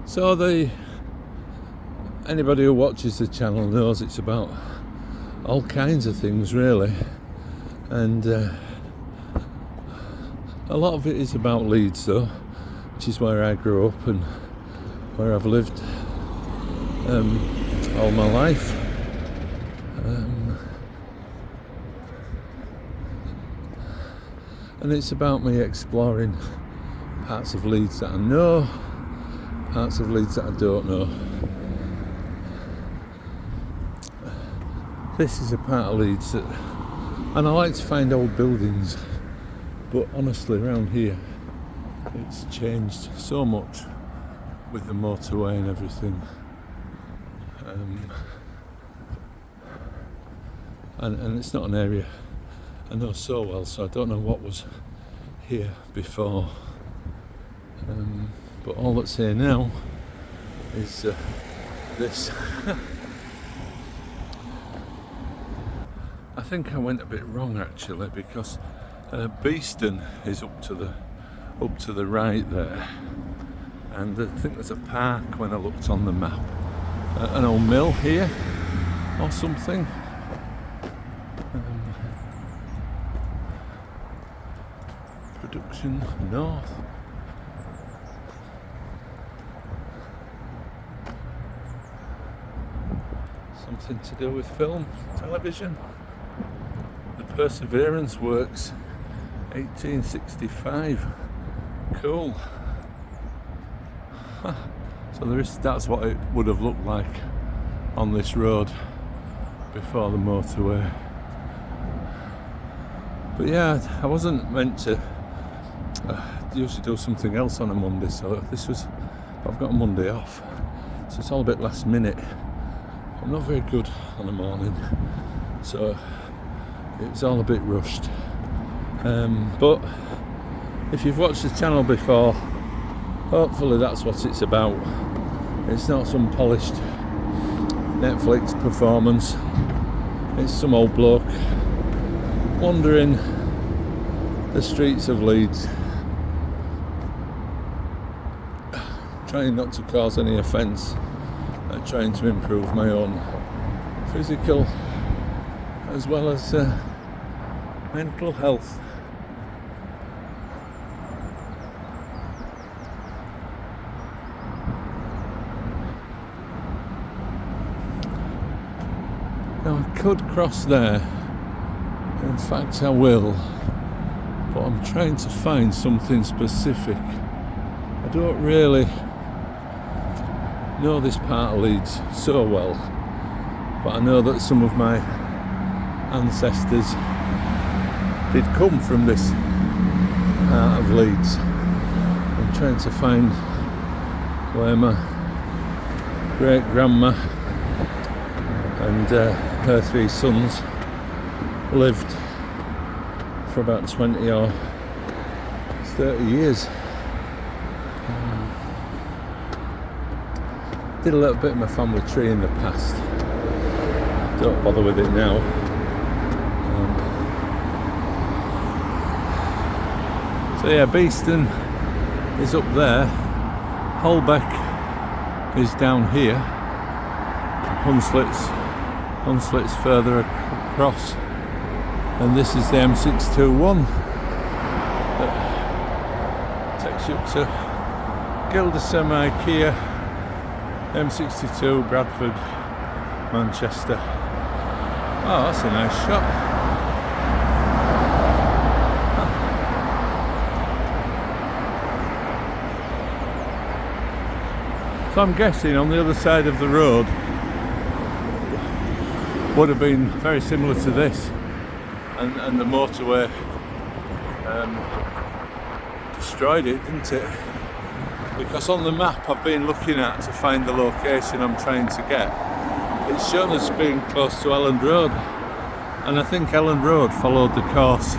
So anybody who watches the channel knows it's about all kinds of things really, and a lot of it is about Leeds though, which is where I grew up and where I've lived all my life. And it's about me exploring parts of Leeds that I know, parts of Leeds that I don't know. This is a part of Leeds that, and I like to find old buildings, but honestly around here it's changed so much with the motorway and everything. And it's not an area I know so well, so I don't know what was here before. But all that's here now is this. I think I went a bit wrong actually, because Beeston is up to the right there, and I think there's a park when I looked on the map, an old mill here or something. Production North. Something to do with film, television. The Perseverance Works, 1865. Cool. Huh. So that's what it would have looked like on this road before the motorway. But yeah, I wasn't meant to usually do something else on a Monday, so I've got a Monday off, so it's all a bit last minute. I'm not very good on a morning, so it was all a bit rushed. But if you've watched the channel before, hopefully that's what it's about. It's not some polished Netflix performance. It's some old bloke wandering the streets of Leeds, trying not to cause any offence, trying to improve my own physical as well as mental health. Now I could cross there, in fact I will, but I'm trying to find something specific. I don't really know this part of Leeds so well, but I know that some of my ancestors did come from this part of Leeds. I'm trying to find where my great grandma and her 3 sons lived for about 20 or 30 years. Did a little bit of my family tree in the past. Don't bother with it now. So yeah, Beeston is up there. Holbeck is down here. Hunslet's further across. And this is the M621 that takes you up to Gildersome, IKEA, M62, Bradford, Manchester. Oh, that's a nice shot. So I'm guessing on the other side of the road would have been very similar to this, and the motorway destroyed it, didn't it? Because on the map I've been looking at to find the location I'm trying to get, it's shown as being close to Elland Road, and I think Elland Road followed the course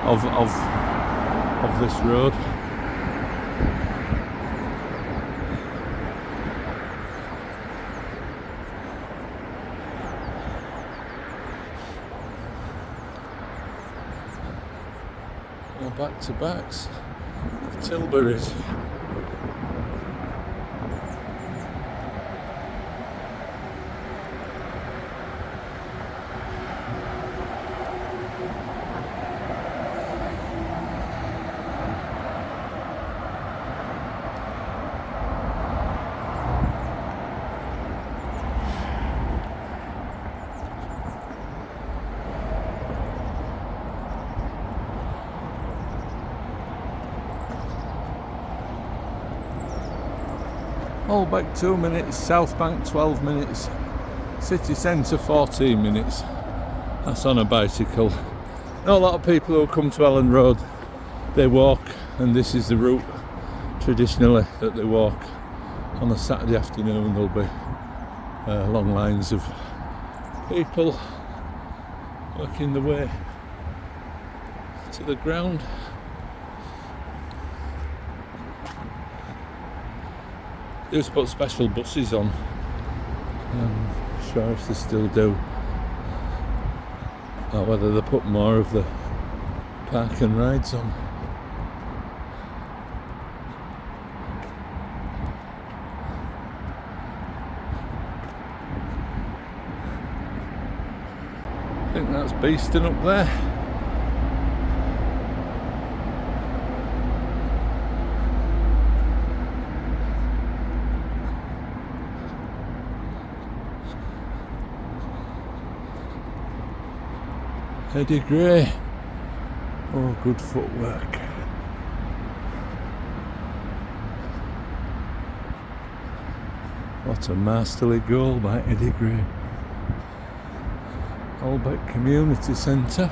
of this road. Or back-to-backs, the Tilburys. Holbeck 2 minutes, South Bank 12 minutes, City Centre 14 minutes. That's on a bicycle. Not a lot of people who come to Elland Road, they walk, and this is the route traditionally that they walk. On a Saturday afternoon there'll be long lines of people working their way to the ground. They used to put special buses on. I'm sure if they still do. Or whether they put more of the park and rides on. I think that's Beeston up there. Eddie Gray. Oh, good footwork. What a masterly goal by Eddie Gray. Holbeck Community Centre.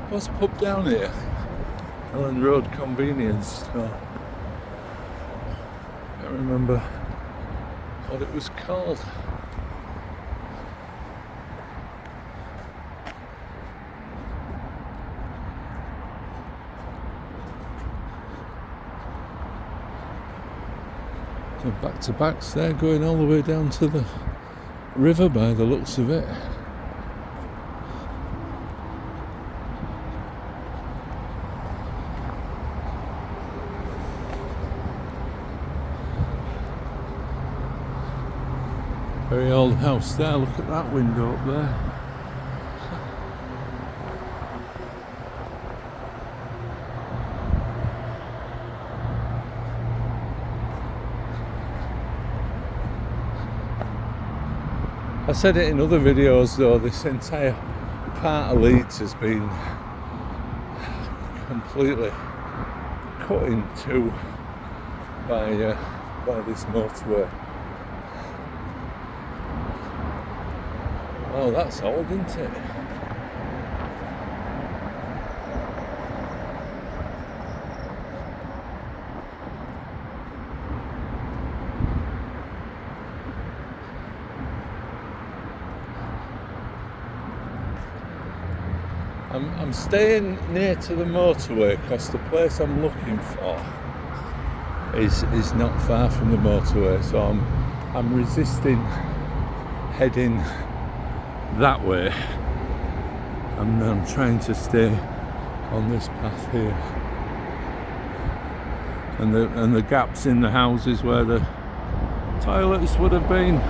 What's a pub down here? Elland Road Convenience Store. I can't remember what it was called. So back-to-backs there, going all the way down to the river by the looks of it. Very old house there, look at that window up there. I said it in other videos though, this entire part of Leeds has been completely cut in two by this motorway. Oh, that's old, isn't it? I'm staying near to the motorway because the place I'm looking for is not far from the motorway, so I'm resisting heading that way. I'm trying to stay on this path here, and the gaps in the houses where the toilets would have been.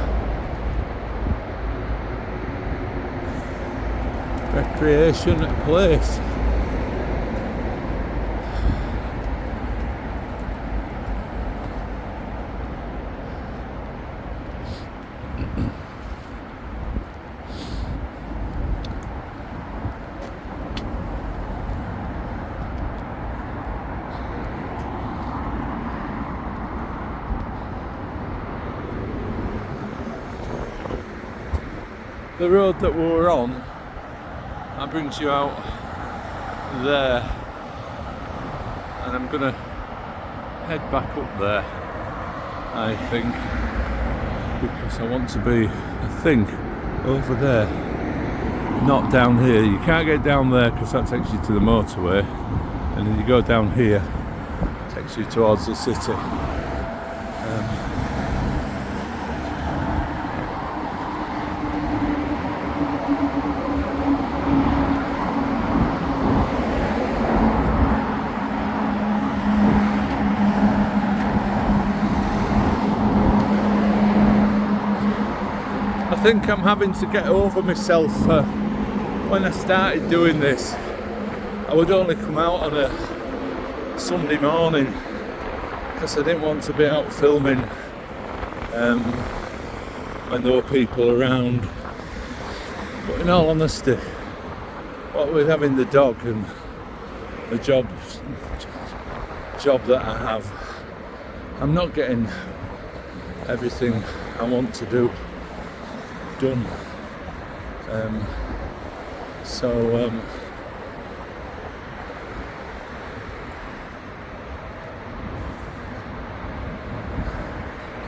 Recreation place. The road that we were on, that brings you out there, and I'm gonna head back up there, I think, because I want to be, I think, over there, not down here. You can't get down there because that takes you to the motorway, and then you go down here, it takes you towards the city. I think I'm having to get over myself. When I started doing this, I would only come out on a Sunday morning because I didn't want to be out filming when there were people around. But in all honesty, what with having the dog and the job that I have, I'm not getting everything I want to do done.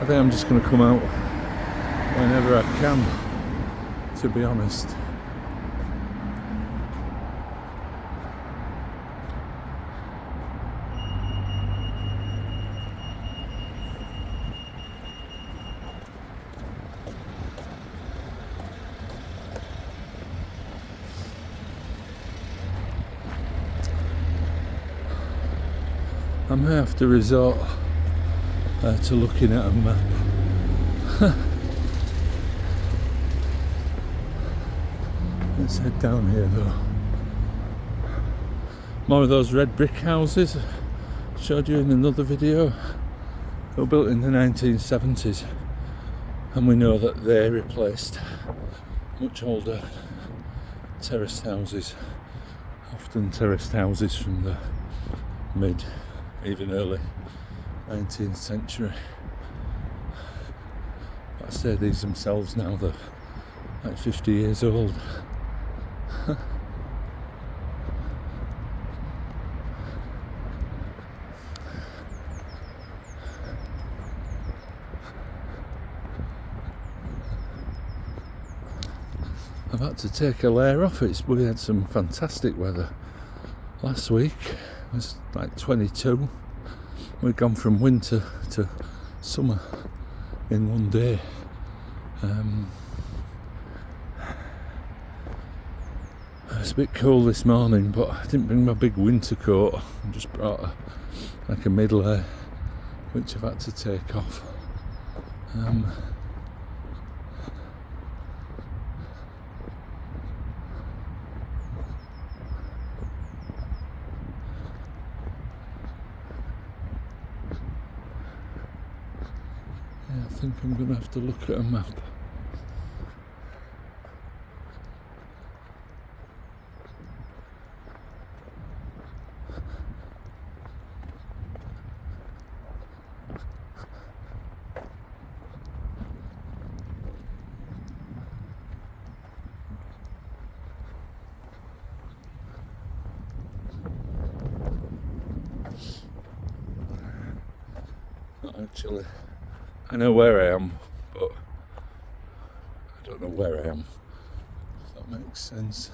I think I'm just going to come out whenever I can, to be honest. I may have to resort to looking at a map. Let's head down here though. More of those red brick houses I showed you in another video. They were built in the 1970s, and we know that they replaced much older terraced houses, often terraced houses from the mid, even early 19th century. But I say these themselves now, they're like 50 years old. I've had to take a layer off. We had some fantastic weather last week. It was like 22. We've gone from winter to summer in one day. It's a bit cool this morning, but I didn't bring my big winter coat. I just brought a mid-layer, which I've had to take off. I think I'm going to have to look at a map. Not actually. I know where I am, but I don't know where I am, if that makes sense.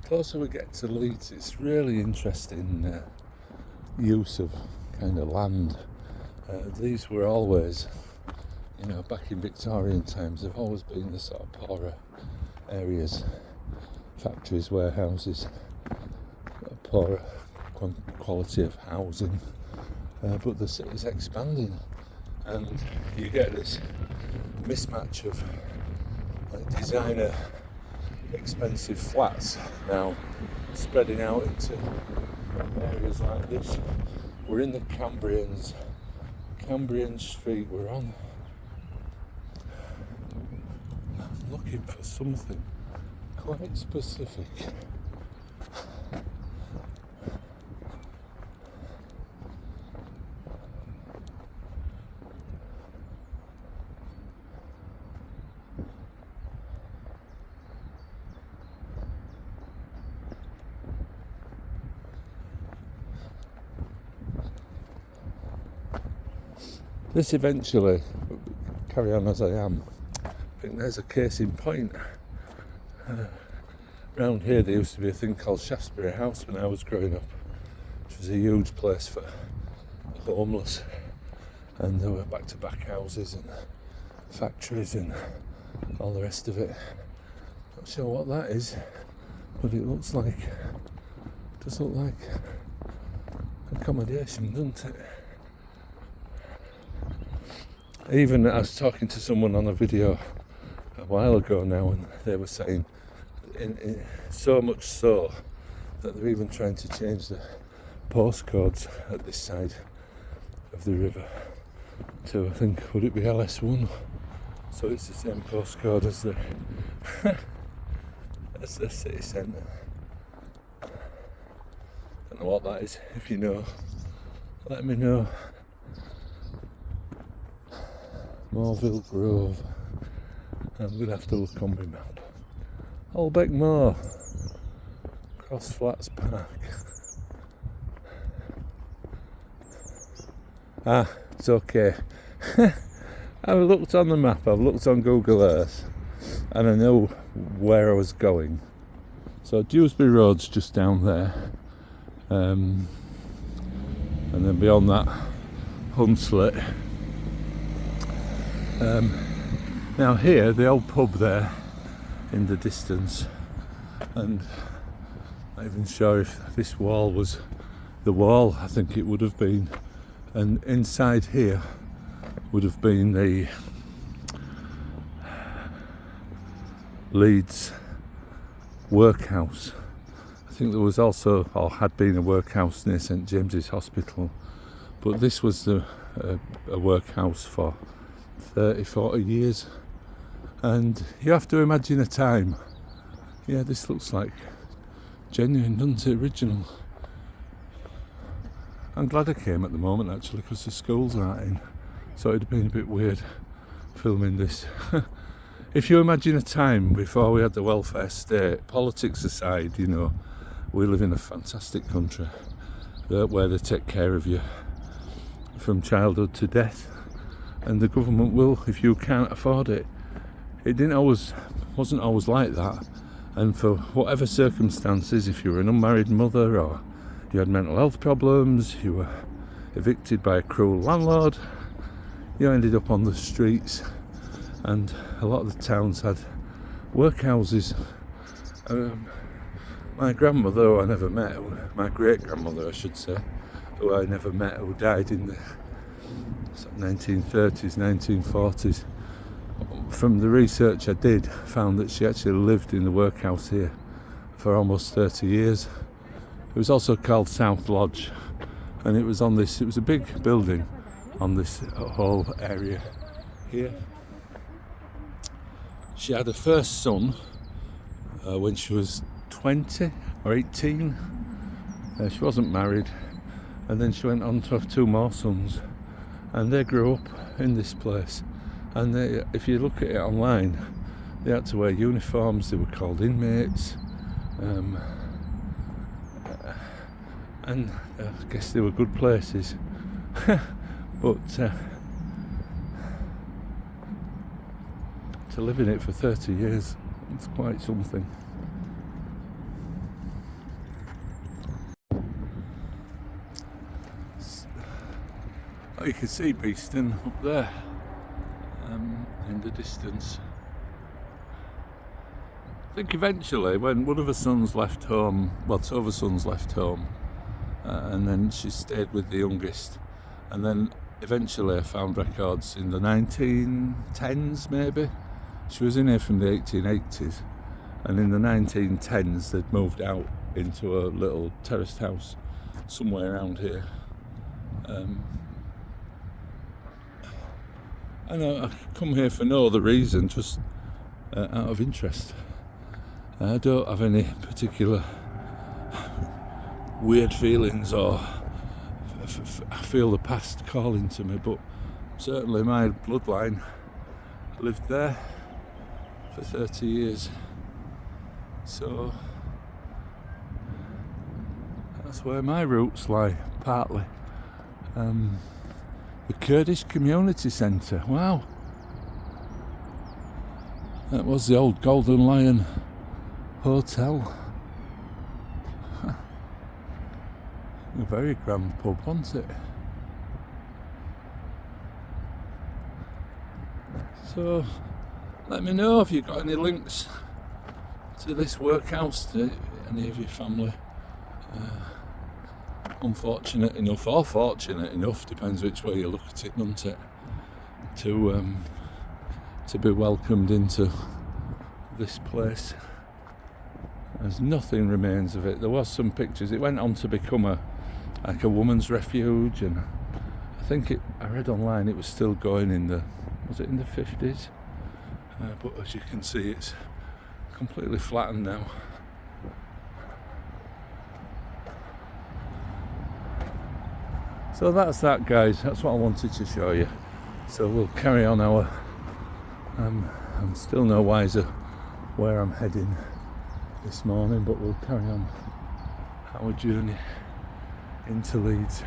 Closer we get to Leeds, it's really interesting use of kind of land. These were always, back in Victorian times, they've always been the sort of poorer areas factories, warehouses, poor quality of housing, but the city's expanding, and you get this mismatch of designer expensive flats now spreading out into areas like this. We're in the Cambrian Street. I'm looking for something quite specific. This eventually, carry on as I am, I think there's a case in point. Around here there used to be a thing called Shaftesbury House when I was growing up, which was a huge place for the homeless, and there were back-to-back houses and factories and all the rest of it. Not sure what that is, but it does look like accommodation, doesn't it? Even I was talking to someone on a video a while ago now, and they were saying in so much so that they're even trying to change the postcodes at this side of the river to, I think, would it be LS1? So it's the same postcode as the as the city centre. Don't know what that is. If you know, let me know. Morville Grove. I'm going to have to look on my map. Holbeck Moor, Cross Flats Park. It's okay. I've looked on the map, I've looked on Google Earth, and I know where I was going. So Dewsbury Road's just down there, and then beyond that, Hunslet. Now here, the old pub there in the distance, and I'm not even sure if this wall was the wall. I think it would have been, and inside here would have been the Leeds Workhouse. I think there was also, or had been, a workhouse near St James's Hospital, but this was a workhouse for 30-40 years, and you have to imagine a time. Yeah, this looks like genuine, doesn't it? Original. I'm glad I came at the moment actually, because the schools aren't in, so it'd have been a bit weird filming this. If you imagine a time before we had the welfare state, politics aside, you know, we live in a fantastic country where they take care of you from childhood to death. And the government will, if you can't afford it. It wasn't always like that. And for whatever circumstances, if you were an unmarried mother, or you had mental health problems, you were evicted by a cruel landlord, you ended up on the streets. And a lot of the towns had workhouses. My grandmother, who I never met, my great grandmother I should say, who I never met, who died in the 1930s, 1940s. From the research I did, found that she actually lived in the workhouse here for almost 30 years. It was also called South Lodge, and it was a big building on this whole area here. She had her first son when she was 20 or 18. She wasn't married, and then she went on to have two more sons, and they grew up in this place. And if you look at it online, they had to wear uniforms. They were called inmates, and I guess they were good places. But to live in it for 30 years, it's quite something. Oh, you can see Beeston up there in the distance. think eventually, when one of her sons left home, well, two of her sons left home, and then she stayed with the youngest, and then eventually I found records in the 1910s maybe. She was in here from the 1880s, and in the 1910s they'd moved out into a little terraced house somewhere around here. And I come here for no other reason, just out of interest. I don't have any particular weird feelings, or I feel the past calling to me, but certainly my bloodline lived there for 30 years. So that's where my roots lie, partly. The Kurdish Community Centre, wow. That was the old Golden Lion Hotel. A very grand pub, wasn't it? So, let me know if you've got any links to this workhouse, to any of your family. Unfortunate enough, or fortunate enough, depends which way you look at it, doesn't it? To be welcomed into this place. There's nothing remains of it. There was some pictures. It went on to become a woman's refuge, and I think I read online it was still going in the 50s? But as you can see, it's completely flattened now. So that's that, guys. That's what I wanted to show you. So we'll carry on our I'm still no wiser where I'm heading this morning, but we'll carry on our journey into Leeds.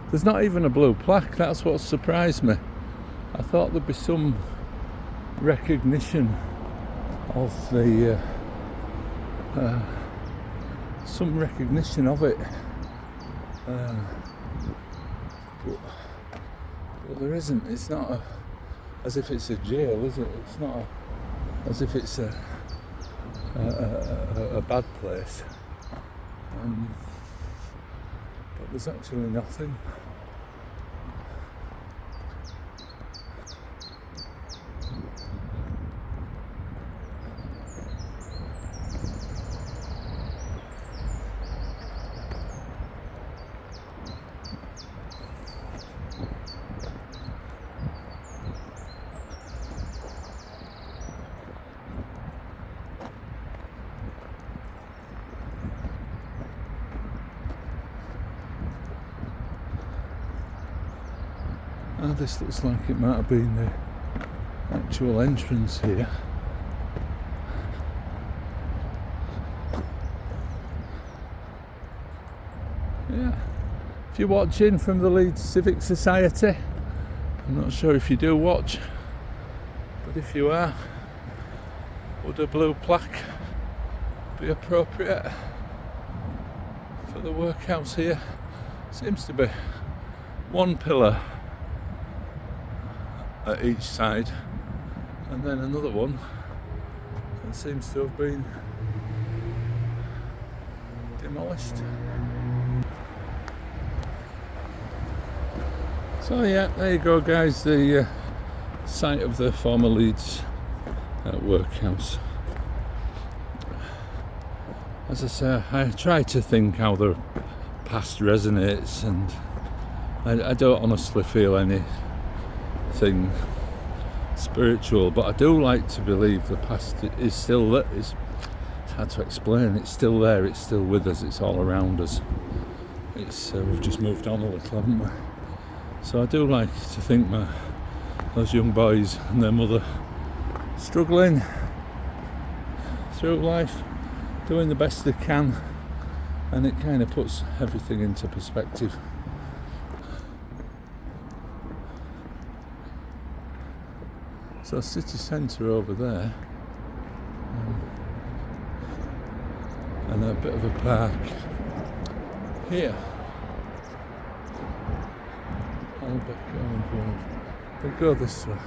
There's not even a blue plaque. That's what surprised me. I thought there'd be some recognition of the but there isn't. It's not as if it's a jail, is it? It's not as if it's a bad place. But there's actually nothing. This looks like it might have been the actual entrance here. Yeah, if you're watching from the Leeds Civic Society, I'm not sure if you do watch, but if you are, would a blue plaque be appropriate for the workhouse here? Seems to be one pillar at each side, and then another one that seems to have been demolished. So yeah, there you go, guys, the site of the former Leeds workhouse. As I say, I try to think how the past resonates, and I don't honestly feel anything spiritual, but I do like to believe the past is still there. It's hard to explain. It's still there. It's still with us. It's all around us. It's we've just moved on a little, haven't we? So I do like to think those young boys and their mother struggling through life, doing the best they can, and it kind of puts everything into perspective. So city centre over there, and a bit of a park here. Holbeck Road. We'll go this way.